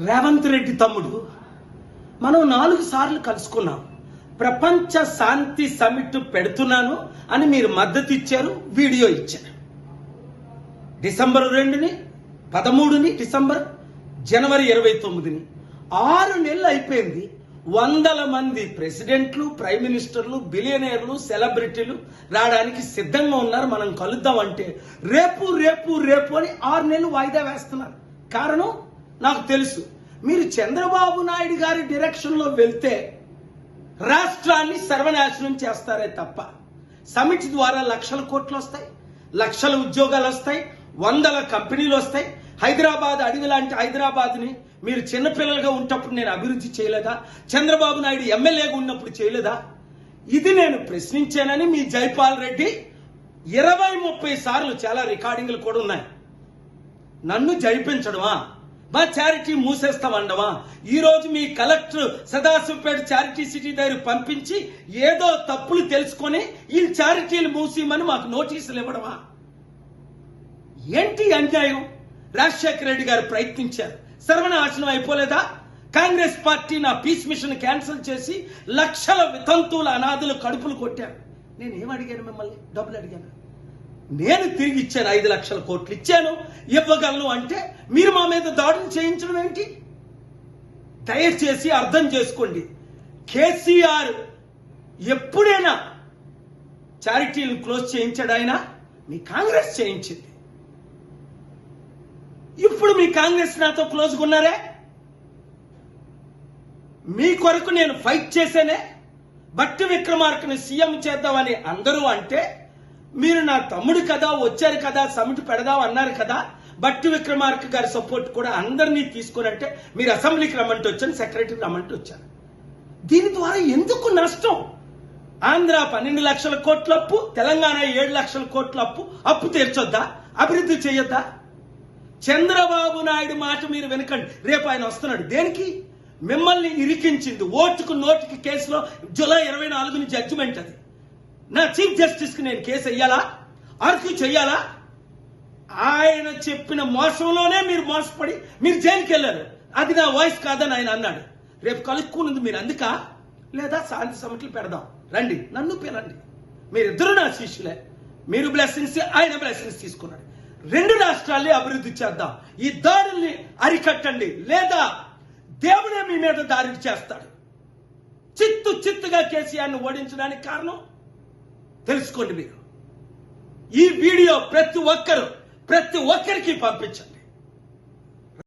రేవంత్ రెడ్డి తమ్ముడు మనం 4 సార్లు కలుసుకున్నాం. ప్రపంచ శాంతి సమిట్ పెడుతున్నాను అని మీరు మద్దతు ఇచ్చారు, వీడియో ఇచ్చారు. డిసెంబర్ 2ని, 13ని డిసెంబర్, జనవరి 29ని 6 నెలలు అయిపోయింది. వందల మంది ప్రెసిడెంట్లు, ప్రైమ్ మినిస్టర్లు, బిలియనీర్లు, సెలబ్రిటీలు రావడానికి సిద్ధంగా ఉన్నారు. మనం కలుద్దామంటే రేపు రేపు రేపు అని 6 నెలలు వాయిదా వేస్తున్నారు. కారణం నాకు తెలుసు. మీరు చంద్రబాబు నాయుడు గారి డైరెక్షన్లో వెళ్తే రాష్ట్రాన్ని సర్వనాశనం చేస్తారే తప్ప సమిట్ ద్వారా లక్షల కోట్లు వస్తాయి, లక్షల ఉద్యోగాలు వస్తాయి, వందల కంపెనీలు వస్తాయి. హైదరాబాద్ అడవి లాంటి హైదరాబాద్ని మీరు చిన్నపిల్లలుగా ఉన్నప్పుడు నేను అభివృద్ధి చేయలేదా? చంద్రబాబు నాయుడు ఎమ్మెల్యేగా ఉన్నప్పుడు చేయలేదా? ఇది నేను ప్రశ్నించానని మీ జైపాల్ రెడ్డి 20-30 సార్లు, చాలా రికార్డింగ్లు కూడా ఉన్నాయి, నన్ను జైపించడమా, మా చారిటీ మూసేస్తామండమా? ఈ రోజు మీ కలెక్టర్ సదాశివపేట చారిటీ సిటీ దగ్గర పంపించి ఏదో తప్పులు తెలుసుకొని ఈ చారిటీలు మూసేయమని మాకు నోటీసులు ఇవ్వడమా? ఏంటి అన్యాయం? రాజశేఖర రెడ్డి గారు ప్రయత్నించారు, సర్వనాశనం అయిపోలేదా? కాంగ్రెస్ పార్టీ నా పీస్ మిషన్ క్యాన్సిల్ చేసి లక్షల వితంతువుల అనాథులు కడుపులు కొట్టారు. నేనేం అడిగాను? మిమ్మల్ని డబ్బులు అడిగాను. నేను తిరిగి ఇచ్చాను, 5 లక్షల కోట్లు ఇచ్చాను, ఇవ్వగలను అంటే మీరు మా మీద దాడులు చేయించడం ఏంటి? దయచేసి అర్థం చేసుకోండి. కేసీఆర్ ఎప్పుడైనా చారిటీలను క్లోజ్ చేయించాడు? ఆయన మీ కాంగ్రెస్ చేయించింది. ఇప్పుడు మీ కాంగ్రెస్ నాతో క్లోజ్గా ఉన్నారే. మీ కొరకు నేను ఫైట్ చేశానే. బట్టి విక్రమార్కని సీఎం చేద్దామని అందరూ అంటే మీరు నా తమ్ముడు కదా, వచ్చారు కదా, సమిట్ పెడదాం అన్నారు కదా, బట్టి విక్రమార్క గారి సపోర్ట్ కూడా అందరినీ తీసుకుని అంటే మీరు అసెంబ్లీకి రమ్మంటే వచ్చాను, సెక్రటరీకి రమ్మంటే వచ్చాను. దీని ద్వారా ఎందుకు నష్టం? ఆంధ్ర 12 లక్షల కోట్ల అప్పు, తెలంగాణ 7 లక్షల కోట్ల అప్పు తీర్చొద్దా? అభివృద్ధి చేయొద్దా? చంద్రబాబు నాయుడు మాట మీరు వెనకండి. రేపు ఆయన వస్తున్నాడు. దేనికి? మిమ్మల్ని ఇరికించింది ఓటుకు నోటుకి కేసులో జూలై 24ని జడ్జిమెంట్. అది నా చీఫ్ జస్టిస్ కి నేను కేసు వెయ్యాలా, ఆర్గ్యూ చెయ్యాలా? ఆయన చెప్పిన మోసంలోనే మీరు మోసపడి మీరు జైలుకి వెళ్ళారు. అది నా వాయిస్ కాదని ఆయన అన్నాడు. రేపు కలుక్కున్నది మీరు అందుక, లేదా శాంతి సమిట్లు పెడదాం రండి, నన్ను పిలండి. మీరిద్దరూ నా శిష్యులే. మీరు బ్లెస్సింగ్స్, ఆయన బ్లెస్సింగ్స్ తీసుకున్నాడు. 2 రాష్ట్రాల్ని అభివృద్ధి చేద్దాం. ఈ దాడుల్ని అరికట్టండి, లేదా దేవుడే మీ మీద దాడి చేస్తాడు. చిత్తుగా కేసీఆర్ను ఓడించడానికి కారణం తెలుసుకోండి. మీరు ఈ వీడియో ప్రతి ఒక్కరికి పంపించండి.